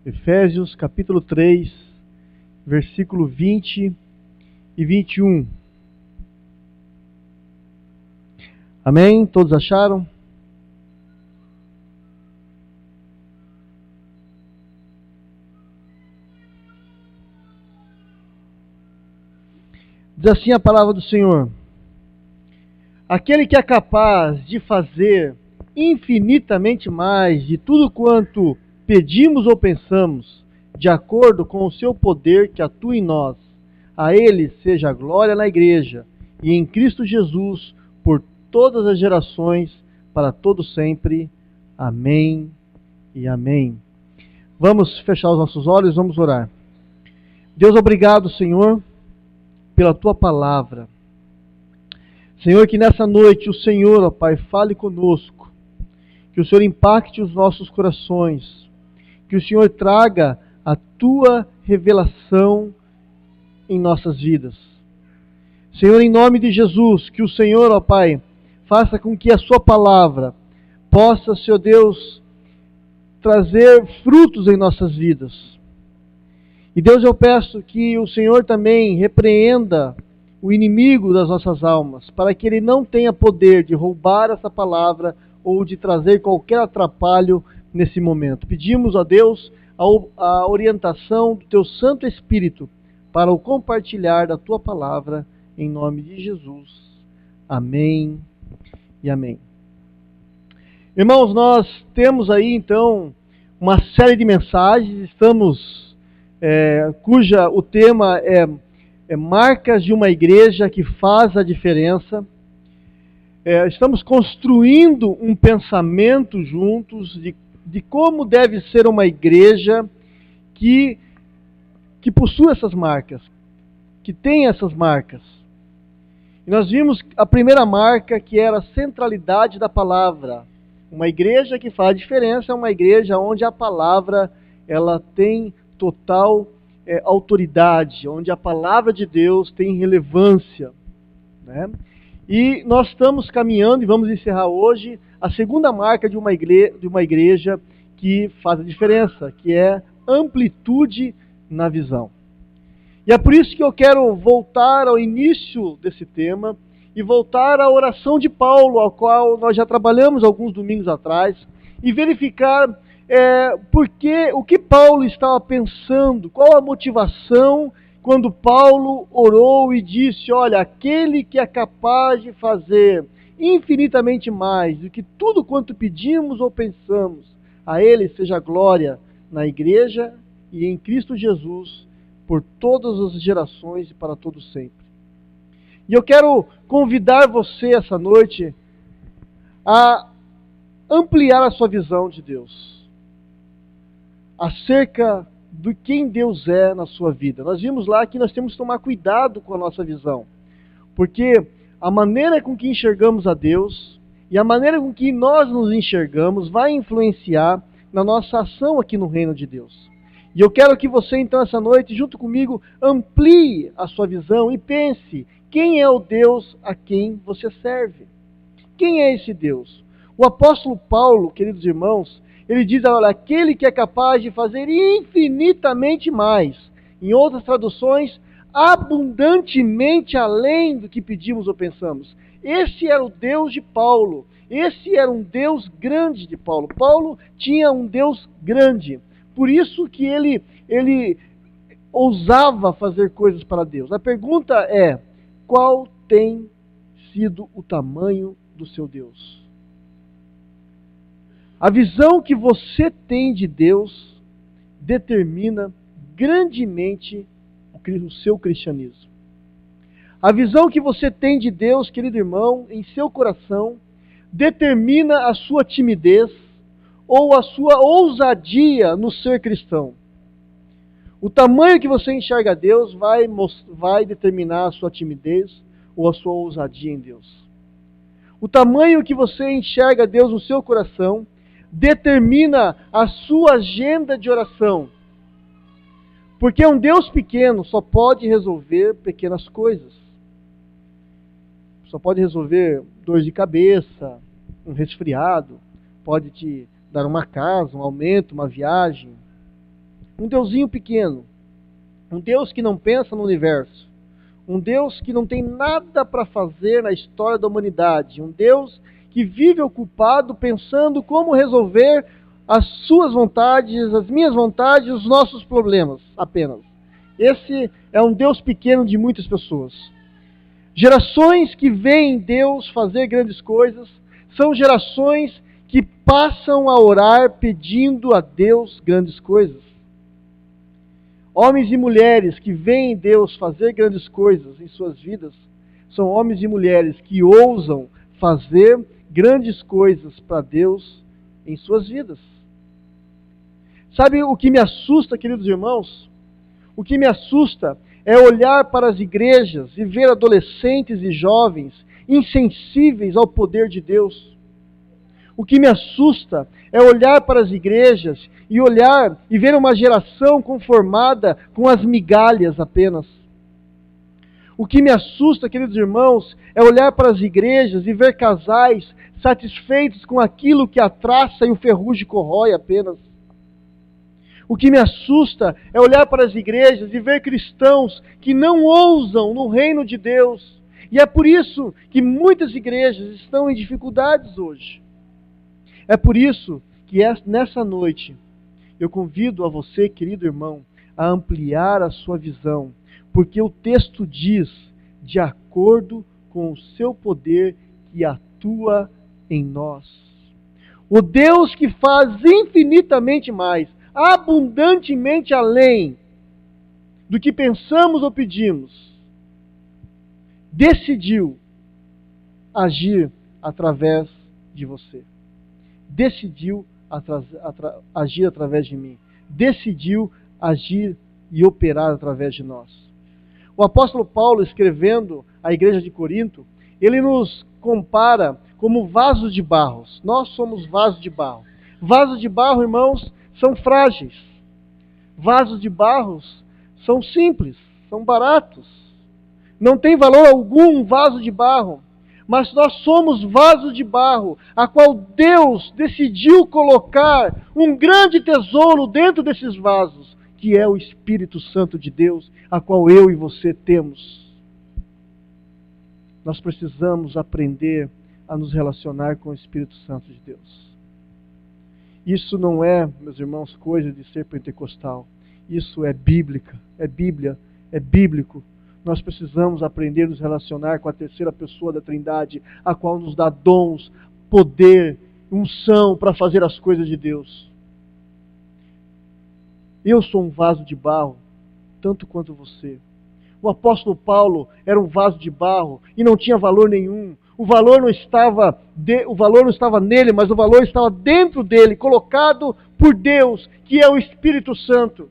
Efésios capítulo 3, versículo 20 e 21. Amém? Todos acharam? Diz assim a palavra do Senhor: aquele que é capaz de fazer infinitamente mais de tudo quanto pedimos ou pensamos, de acordo com o seu poder que atua em nós, a Ele seja a glória na Igreja e em Cristo Jesus por todas as gerações, para todo sempre. Amém e amém. Vamos fechar os nossos olhos, vamos orar. Deus, obrigado, Senhor, pela Tua palavra. Senhor, que nessa noite o Senhor, ó Pai, fale conosco, que o Senhor impacte os nossos corações, que o Senhor traga a Tua revelação em nossas vidas. Senhor, em nome de Jesus, que o Senhor, ó Pai, faça com que a Sua palavra possa, Senhor Deus, trazer frutos em nossas vidas. E Deus, eu peço que o Senhor também repreenda o inimigo das nossas almas, para que ele não tenha poder de roubar essa palavra ou de trazer qualquer atrapalho nesse momento. Pedimos a Deus a orientação do Teu Santo Espírito para o compartilhar da Tua palavra, em nome de Jesus. Amém e amém. Irmãos, nós temos aí então uma série de mensagens, cuja o tema é marcas de uma igreja que faz a diferença. Estamos construindo um pensamento juntos de como deve ser uma igreja que possui essas marcas, que tem essas marcas. E nós vimos a primeira marca, que era a centralidade da palavra. Uma igreja que faz diferença é uma igreja onde a palavra ela tem total autoridade, onde a palavra de Deus tem relevância, né? E nós estamos caminhando e vamos encerrar hoje a segunda marca de uma igreja que faz a diferença, que é amplitude na visão. E é por isso que eu quero voltar ao início desse tema e voltar à oração de Paulo, ao qual nós já trabalhamos alguns domingos atrás, e verificar o que Paulo estava pensando, qual a motivação quando Paulo orou e disse: olha, aquele que é capaz de fazer infinitamente mais do que tudo quanto pedimos ou pensamos, a Ele seja glória na Igreja e em Cristo Jesus, por todas as gerações e para todo sempre. E eu quero convidar você essa noite a ampliar a sua visão de Deus, acerca de quem Deus é na sua vida. Nós vimos lá que nós temos que tomar cuidado com a nossa visão, porque a maneira com que enxergamos a Deus e a maneira com que nós nos enxergamos vai influenciar na nossa ação aqui no reino de Deus. E eu quero que você, então, essa noite, junto comigo, amplie a sua visão e pense: quem é o Deus a quem você serve? Quem é esse Deus? O apóstolo Paulo, queridos irmãos, ele diz: olha, aquele que é capaz de fazer infinitamente mais. Em outras traduções, abundantemente além do que pedimos ou pensamos. Esse era o Deus de Paulo. Esse era um Deus grande de Paulo. Paulo tinha um Deus grande. Por isso que ele ousava fazer coisas para Deus. A pergunta é: qual tem sido o tamanho do seu Deus? A visão que você tem de Deus determina grandemente o seu cristianismo. A visão que você tem de Deus, querido irmão, em seu coração, determina a sua timidez ou a sua ousadia no ser cristão. O tamanho que você enxerga Deus vai determinar a sua timidez ou a sua ousadia em Deus. O tamanho que você enxerga Deus no seu coração determina a sua agenda de oração. Porque um Deus pequeno só pode resolver pequenas coisas. Só pode resolver dor de cabeça, um resfriado, pode te dar uma casa, um aumento, uma viagem. um deusinho pequeno, um Deus que não pensa no universo, um Deus que não tem nada para fazer na história da humanidade, um Deus que vive ocupado pensando como resolver as suas vontades, as minhas vontades, os nossos problemas apenas. Esse é um Deus pequeno de muitas pessoas. Gerações que veem Deus fazer grandes coisas são gerações que passam a orar pedindo a Deus grandes coisas. Homens e mulheres que veem Deus fazer grandes coisas em suas vidas são homens e mulheres que ousam fazer grandes coisas para Deus em suas vidas. Sabe o que me assusta, queridos irmãos? O que me assusta é olhar para as igrejas e ver adolescentes e jovens insensíveis ao poder de Deus. O que me assusta é olhar para as igrejas e olhar e ver uma geração conformada com as migalhas apenas. O que me assusta, queridos irmãos, é olhar para as igrejas e ver casais satisfeitos com aquilo que a traça e o ferrugem corrói apenas. O que me assusta é olhar para as igrejas e ver cristãos que não ousam no reino de Deus. E é por isso que muitas igrejas estão em dificuldades hoje. É por isso que nessa noite eu convido a você, querido irmão, a ampliar a sua visão, porque o texto diz, de acordo com o seu poder que atua em nós. O Deus que faz infinitamente mais, abundantemente além do que pensamos ou pedimos, decidiu agir através de você. Decidiu agir através de mim. Decidiu agir e operar através de nós. O apóstolo Paulo, escrevendo à igreja de Corinto, ele nos compara como vasos de barro. Nós somos vasos de barro. Vasos de barro, irmãos, são frágeis. Vasos de barro são simples, são baratos. Não tem valor algum um vaso de barro. Mas nós somos vasos de barro, a qual Deus decidiu colocar um grande tesouro dentro desses vasos, que é o Espírito Santo de Deus, a qual eu e você temos. Nós precisamos aprender a nos relacionar com o Espírito Santo de Deus. Isso não é, meus irmãos, coisa de ser pentecostal. Isso é bíblica, é Bíblia, é bíblico. Nós precisamos aprender a nos relacionar com a terceira pessoa da Trindade, a qual nos dá dons, poder, unção para fazer as coisas de Deus. Eu sou um vaso de barro, tanto quanto você. O apóstolo Paulo era um vaso de barro e não tinha valor nenhum. O valor não estava nele, mas o valor estava dentro dele, colocado por Deus, que é o Espírito Santo.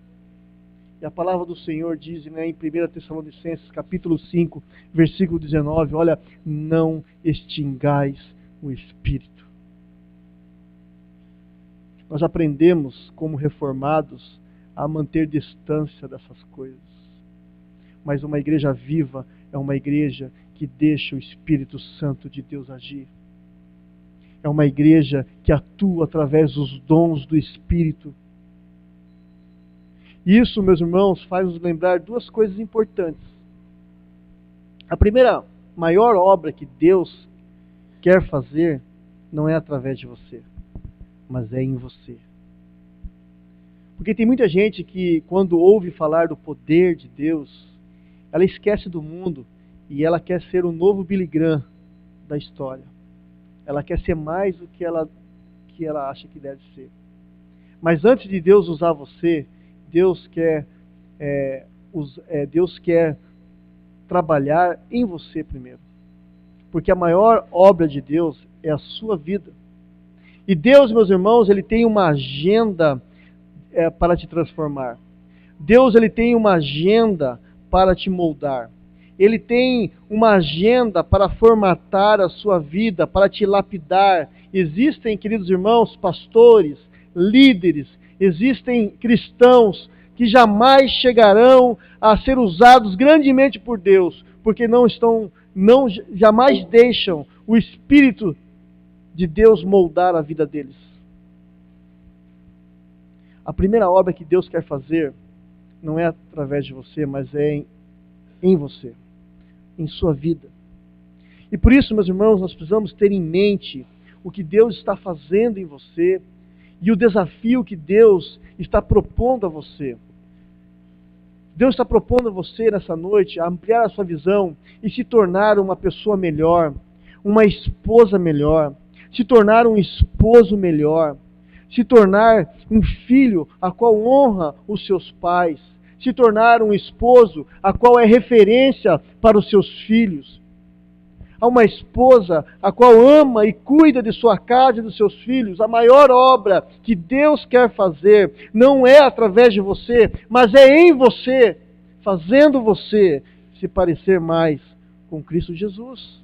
E a palavra do Senhor diz, né, em 1 Tessalonicenses, capítulo 5, versículo 19, olha, não extingais o Espírito. Nós aprendemos, como reformados, a manter distância dessas coisas. Mas uma igreja viva é uma igreja que deixa o Espírito Santo de Deus agir. É uma igreja que atua através dos dons do Espírito. Isso, meus irmãos, faz nos lembrar duas coisas importantes. A primeira maior obra que Deus quer fazer não é através de você, mas é em você. Porque tem muita gente que, quando ouve falar do poder de Deus, ela esquece do mundo e ela quer ser o novo Billy Graham da história. Ela quer ser mais do que ela acha que deve ser. Mas antes de Deus usar você, Deus quer trabalhar em você primeiro. Porque a maior obra de Deus é a sua vida. E Deus, meus irmãos, Ele tem uma agenda para te transformar. Deus, Ele tem uma agenda para te moldar. Ele tem uma agenda para formatar a sua vida, para te lapidar. Existem, queridos irmãos, pastores, líderes, existem cristãos que jamais chegarão a ser usados grandemente por Deus, porque jamais deixam o Espírito de Deus moldar a vida deles. A primeira obra que Deus quer fazer não é através de você, mas é em você, em sua vida. E por isso, meus irmãos, nós precisamos ter em mente o que Deus está fazendo em você e o desafio que Deus está propondo a você. Deus está propondo a você nessa noite a ampliar a sua visão e se tornar uma pessoa melhor, uma esposa melhor, se tornar um esposo melhor, se tornar um filho a qual honra os seus pais, se tornar um esposo a qual é referência para os seus filhos, a uma esposa a qual ama e cuida de sua casa e dos seus filhos. A maior obra que Deus quer fazer não é através de você, mas é em você, fazendo você se parecer mais com Cristo Jesus.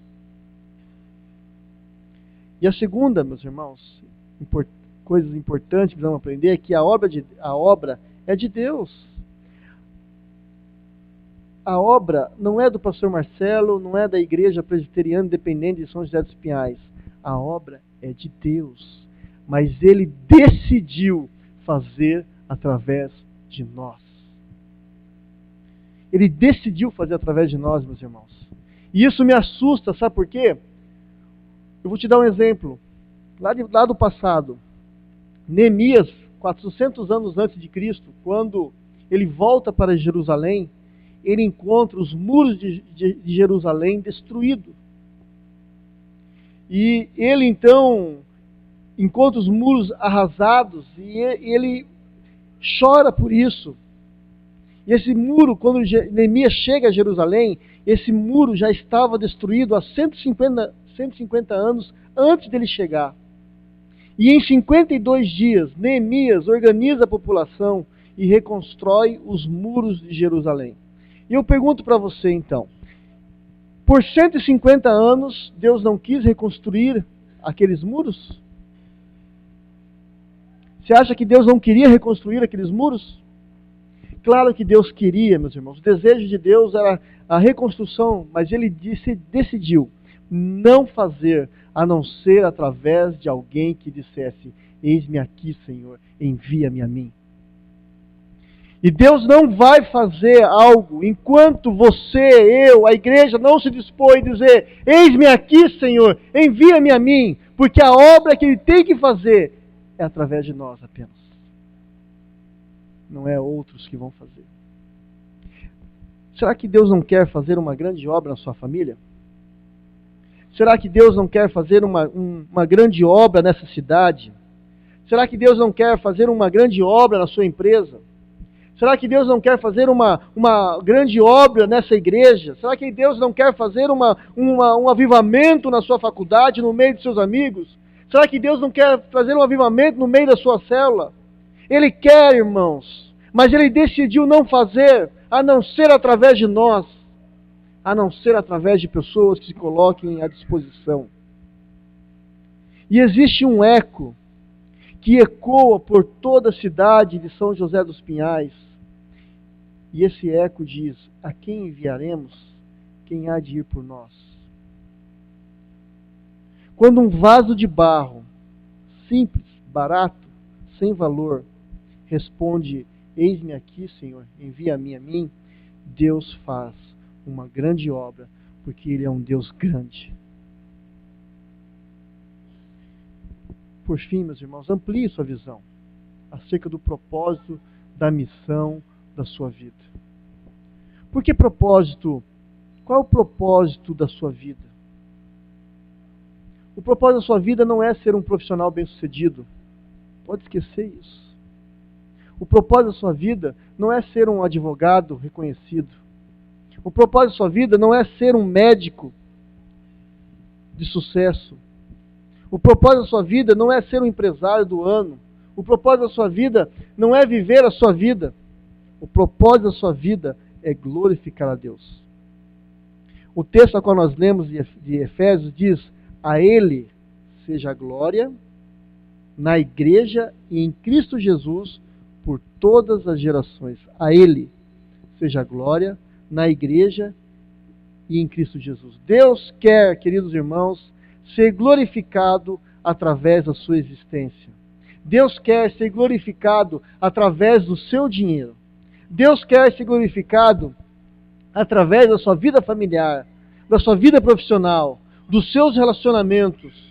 E a segunda, meus irmãos, coisas importantes que precisamos aprender é que a obra é de Deus. A obra não é do pastor Marcelo, não é da Igreja Presbiteriana Independente de São José dos Pinhais. A obra é de Deus. Mas Ele decidiu fazer através de nós. Ele decidiu fazer através de nós, meus irmãos. E isso me assusta, sabe por quê? Eu vou te dar um exemplo. Lá do passado, Neemias, 400 anos antes de Cristo, quando ele volta para Jerusalém, ele encontra os muros de Jerusalém destruídos. E ele então encontra os muros arrasados e ele chora por isso. E esse muro, quando Neemias chega a Jerusalém, esse muro já estava destruído há 150 anos antes dele chegar. E em 52 dias, Neemias organiza a população e reconstrói os muros de Jerusalém. E eu pergunto para você então, por 150 anos, Deus não quis reconstruir aqueles muros? Você acha que Deus não queria reconstruir aqueles muros? Claro que Deus queria, meus irmãos. O desejo de Deus era a reconstrução, mas Ele decidiu não fazer, a não ser através de alguém que dissesse: eis-me aqui, Senhor, envia-me a mim. E Deus não vai fazer algo enquanto você, eu, a igreja não se dispõe a dizer: eis-me aqui, Senhor, envia-me a mim, porque a obra que Ele tem que fazer é através de nós apenas. Não é outros que vão fazer. Será que Deus não quer fazer uma grande obra na sua família? Será que Deus não quer fazer uma grande obra nessa cidade? Será que Deus não quer fazer uma grande obra na sua empresa? Será que Deus não quer fazer uma grande obra nessa igreja? Será que Deus não quer fazer um avivamento na sua faculdade, no meio de seus amigos? Será que Deus não quer fazer um avivamento no meio da sua célula? Ele quer, irmãos, mas Ele decidiu não fazer, a não ser através de nós, a não ser através de pessoas que se coloquem à disposição. E existe um eco que ecoa por toda a cidade de São José dos Pinhais. E esse eco diz: a quem enviaremos? Quem há de ir por nós? Quando um vaso de barro, simples, barato, sem valor, responde: eis-me aqui, Senhor, envia-me a mim, Deus faz uma grande obra, porque Ele é um Deus grande. Por fim, meus irmãos, amplie sua visão acerca do propósito da missão da sua vida. Por que propósito? Qual é o propósito da sua vida? O propósito da sua vida não é ser um profissional bem-sucedido. Pode esquecer isso. O propósito da sua vida não é ser um advogado reconhecido. O propósito da sua vida não é ser um médico de sucesso. O propósito da sua vida não é ser um empresário do ano. O propósito da sua vida não é viver a sua vida. O propósito da sua vida é glorificar a Deus. O texto a qual nós lemos de Efésios diz: a Ele seja a glória na igreja e em Cristo Jesus por todas as gerações. A Ele seja a glória na igreja e em Cristo Jesus. Deus quer, queridos irmãos, ser glorificado através da sua existência. Deus quer ser glorificado através do seu dinheiro. Deus quer ser glorificado através da sua vida familiar, da sua vida profissional, dos seus relacionamentos.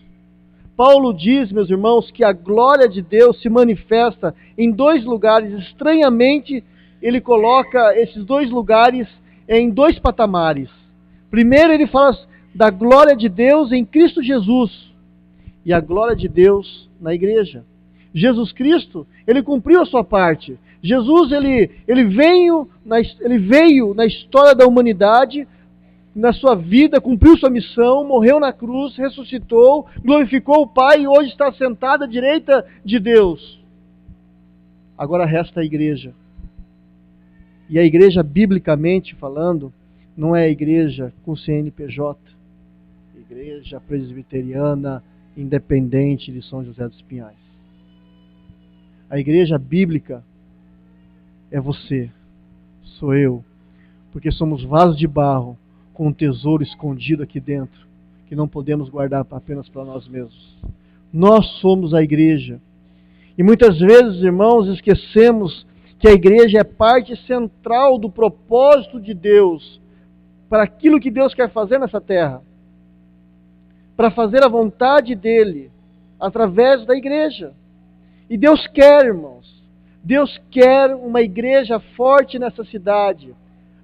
Paulo diz, meus irmãos, que a glória de Deus se manifesta em dois lugares. Estranhamente, ele coloca esses dois lugares em dois patamares. Primeiro, ele fala da glória de Deus em Cristo Jesus e a glória de Deus na igreja. Jesus Cristo, ele cumpriu a sua parte. Jesus, ele veio na história da humanidade, na sua vida, cumpriu sua missão, morreu na cruz, ressuscitou, glorificou o Pai e hoje está sentado à direita de Deus. Agora resta a igreja. E a igreja, biblicamente falando, não é a igreja com CNPJ, Igreja Presbiteriana Independente de São José dos Pinhais. A igreja bíblica é você, sou eu, porque somos vasos de barro com um tesouro escondido aqui dentro, que não podemos guardar apenas para nós mesmos. Nós somos a igreja. E muitas vezes, irmãos, esquecemos que a igreja é parte central do propósito de Deus para aquilo que Deus quer fazer nessa terra, para fazer a vontade dEle através da igreja. E Deus quer, irmãos, Deus quer uma igreja forte nessa cidade.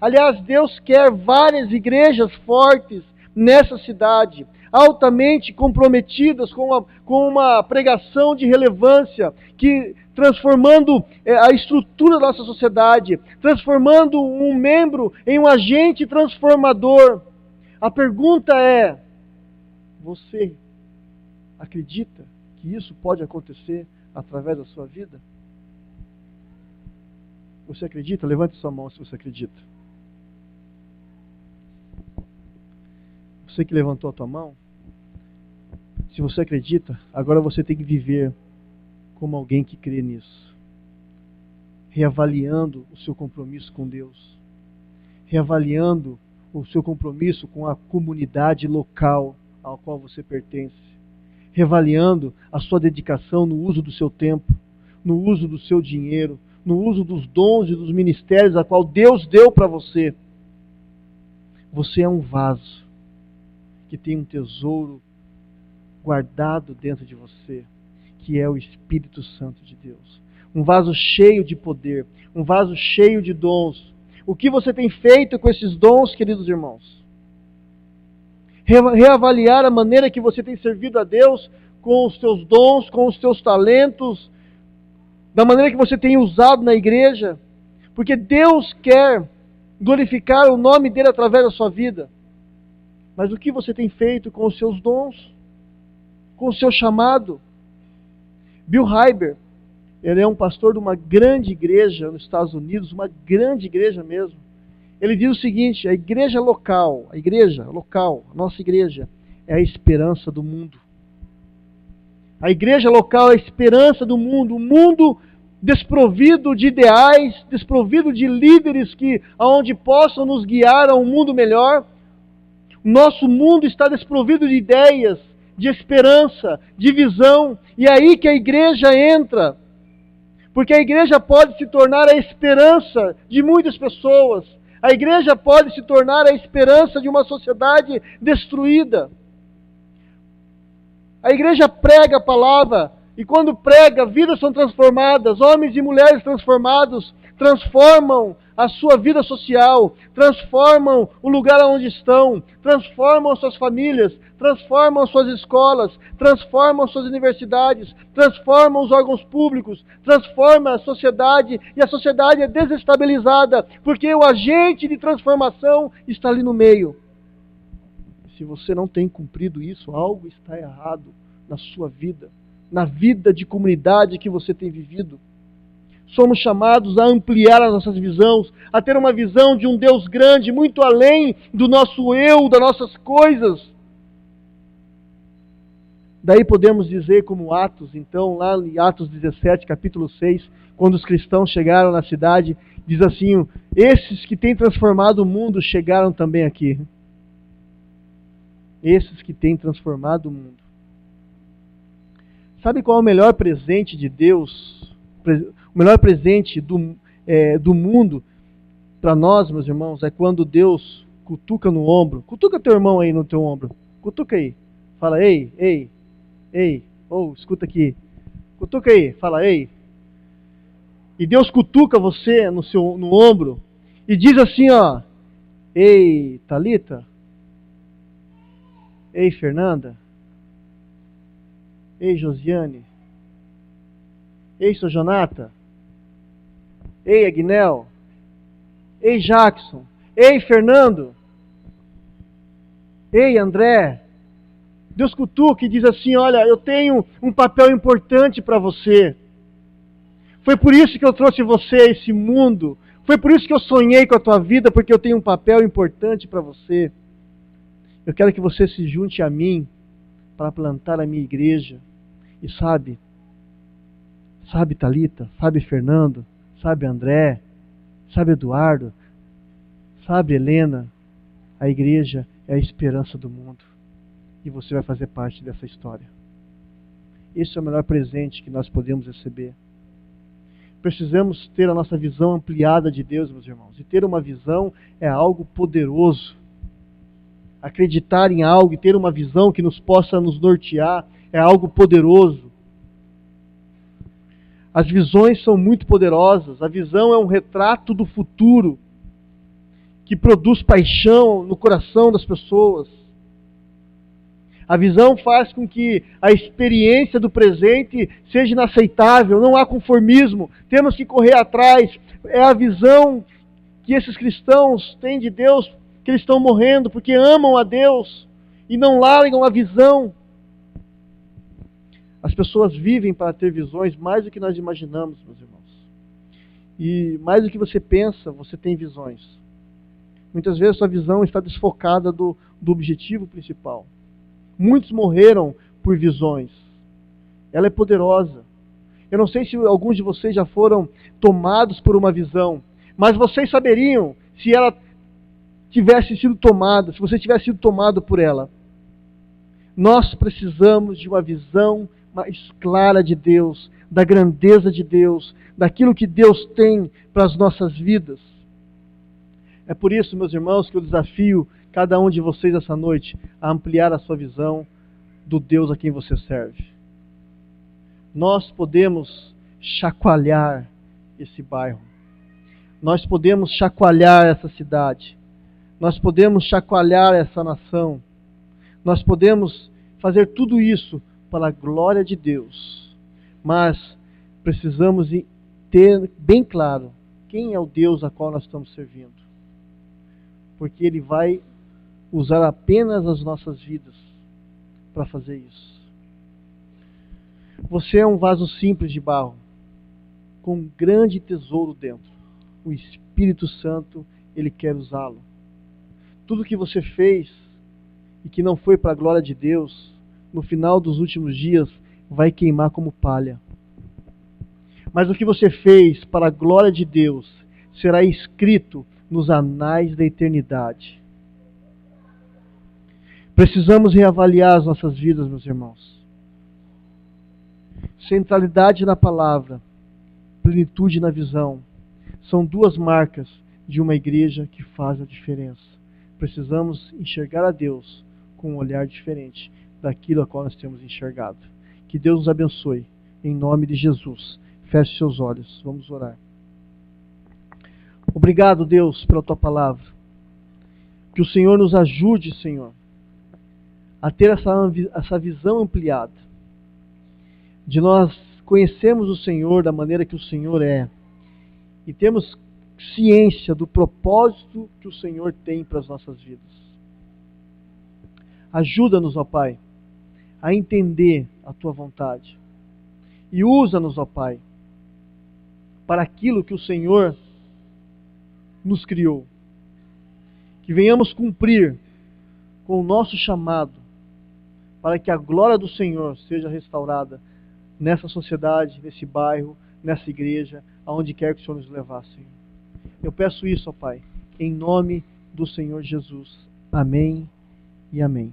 Aliás, Deus quer várias igrejas fortes nessa cidade, altamente comprometidas com uma pregação de relevância, que transformando a estrutura da nossa sociedade, transformando um membro em um agente transformador. A pergunta é: você acredita que isso pode acontecer através da sua vida? Você acredita? Levante sua mão se você acredita. Você que levantou a tua mão, se você acredita, agora você tem que viver como alguém que crê nisso. Reavaliando o seu compromisso com Deus. Reavaliando o seu compromisso com a comunidade local ao qual você pertence. Reavaliando a sua dedicação no uso do seu tempo, no uso do seu dinheiro, no uso dos dons e dos ministérios a qual Deus deu para você. Você é um vaso que tem um tesouro guardado dentro de você, que é o Espírito Santo de Deus. Um vaso cheio de poder, um vaso cheio de dons. O que você tem feito com esses dons, queridos irmãos? Reavaliar a maneira que você tem servido a Deus com os seus dons, com os seus talentos, da maneira que você tem usado na igreja, porque Deus quer glorificar o nome dele através da sua vida. Mas o que você tem feito com os seus dons? Com o seu chamado? Bill Hybels, ele é um pastor de uma grande igreja nos Estados Unidos, uma grande igreja mesmo. Ele diz o seguinte: a igreja local, a nossa igreja, é a esperança do mundo. A igreja local é a esperança do mundo, um mundo desprovido de ideais, desprovido de líderes aonde possam nos guiar a um mundo melhor. Nosso mundo está desprovido de ideias, de esperança, de visão, e é aí que a igreja entra. Porque a igreja pode se tornar a esperança de muitas pessoas. A igreja pode se tornar a esperança de uma sociedade destruída. A igreja prega a palavra, e quando prega, vidas são transformadas, homens e mulheres transformados, transformam a sua vida social, transformam o lugar onde estão, transformam suas famílias, transformam suas escolas, transformam suas universidades, transformam os órgãos públicos, transformam a sociedade, e a sociedade é desestabilizada, porque o agente de transformação está ali no meio. Se você não tem cumprido isso, algo está errado na sua vida, na vida de comunidade que você tem vivido. Somos chamados a ampliar as nossas visões, a ter uma visão de um Deus grande, muito além do nosso eu, das nossas coisas. Daí podemos dizer, como Atos, então, lá em Atos 17, capítulo 6, quando os cristãos chegaram na cidade, diz assim: esses que têm transformado o mundo chegaram também aqui. Esses que têm transformado o mundo. Sabe qual é o melhor presente de Deus? O melhor presente do mundo para nós, meus irmãos, é quando Deus cutuca no ombro. Cutuca teu irmão aí no teu ombro. Cutuca aí. Fala, ei, ei, ei. Ou, escuta aqui. Cutuca aí. Fala, ei. E Deus cutuca você no ombro e diz assim, ó. Ei, Thalita. Ei, Fernanda. Ei, Josiane. Ei, seu Jonata. Ei, Agnel. Ei, Jackson. Ei, Fernando. Ei, André. Deus cutuca e diz assim, olha, eu tenho um papel importante para você. Foi por isso que eu trouxe você a esse mundo. Foi por isso que eu sonhei com a tua vida, porque eu tenho um papel importante para você. Eu quero que você se junte a mim para plantar a minha igreja. E sabe Thalita, sabe Fernando, sabe André, sabe Eduardo, sabe Helena, a igreja é a esperança do mundo. E você vai fazer parte dessa história. Esse é o melhor presente que nós podemos receber. Precisamos ter a nossa visão ampliada de Deus, meus irmãos. E ter uma visão é algo poderoso. Acreditar em algo e ter uma visão que possa nos nortear é algo poderoso. As visões são muito poderosas. A visão é um retrato do futuro que produz paixão no coração das pessoas. A visão faz com que a experiência do presente seja inaceitável, não há conformismo, temos que correr atrás. É a visão que esses cristãos têm de Deus, que eles estão morrendo porque amam a Deus e não largam a visão. As pessoas vivem para ter visões mais do que nós imaginamos, meus irmãos. E mais do que você pensa, você tem visões. Muitas vezes sua visão está desfocada do objetivo principal. Muitos morreram por visões. Ela é poderosa. Eu não sei se alguns de vocês já foram tomados por uma visão, mas vocês saberiam se ela tivesse sido tomada, se você tivesse sido tomado por ela. Nós precisamos de uma visão mais clara de Deus, da grandeza de Deus, daquilo que Deus tem para as nossas vidas. É por isso, meus irmãos, que eu desafio cada um de vocês essa noite a ampliar a sua visão do Deus a quem você serve. Nós podemos chacoalhar esse bairro. Nós podemos chacoalhar essa cidade. Nós podemos chacoalhar essa nação. Nós podemos fazer tudo isso para a glória de Deus. Mas precisamos ter bem claro quem é o Deus a qual nós estamos servindo. Porque Ele vai usar apenas as nossas vidas para fazer isso. Você é um vaso simples de barro, com um grande tesouro dentro. O Espírito Santo, Ele quer usá-lo. Tudo que você fez e que não foi para a glória de Deus, no final dos últimos dias, vai queimar como palha. Mas o que você fez para a glória de Deus será escrito nos anais da eternidade. Precisamos reavaliar as nossas vidas, meus irmãos. Centralidade na palavra, plenitude na visão, são duas marcas de uma igreja que faz a diferença. Precisamos enxergar a Deus com um olhar diferente daquilo a qual nós temos enxergado. Que Deus nos abençoe, em nome de Jesus. Feche seus olhos, vamos orar. Obrigado, Deus, pela Tua palavra. Que o Senhor nos ajude, Senhor, a ter essa visão ampliada, de nós conhecermos o Senhor da maneira que o Senhor é, e temos ciência do propósito que o Senhor tem para as nossas vidas. Ajuda-nos, ó Pai, a entender a Tua vontade, e usa-nos, ó Pai, para aquilo que o Senhor nos criou. Que venhamos cumprir com o nosso chamado, para que a glória do Senhor seja restaurada nessa sociedade, nesse bairro, nessa igreja, aonde quer que o Senhor nos levar, Senhor. Eu peço isso, ó Pai, em nome do Senhor Jesus. Amém e amém.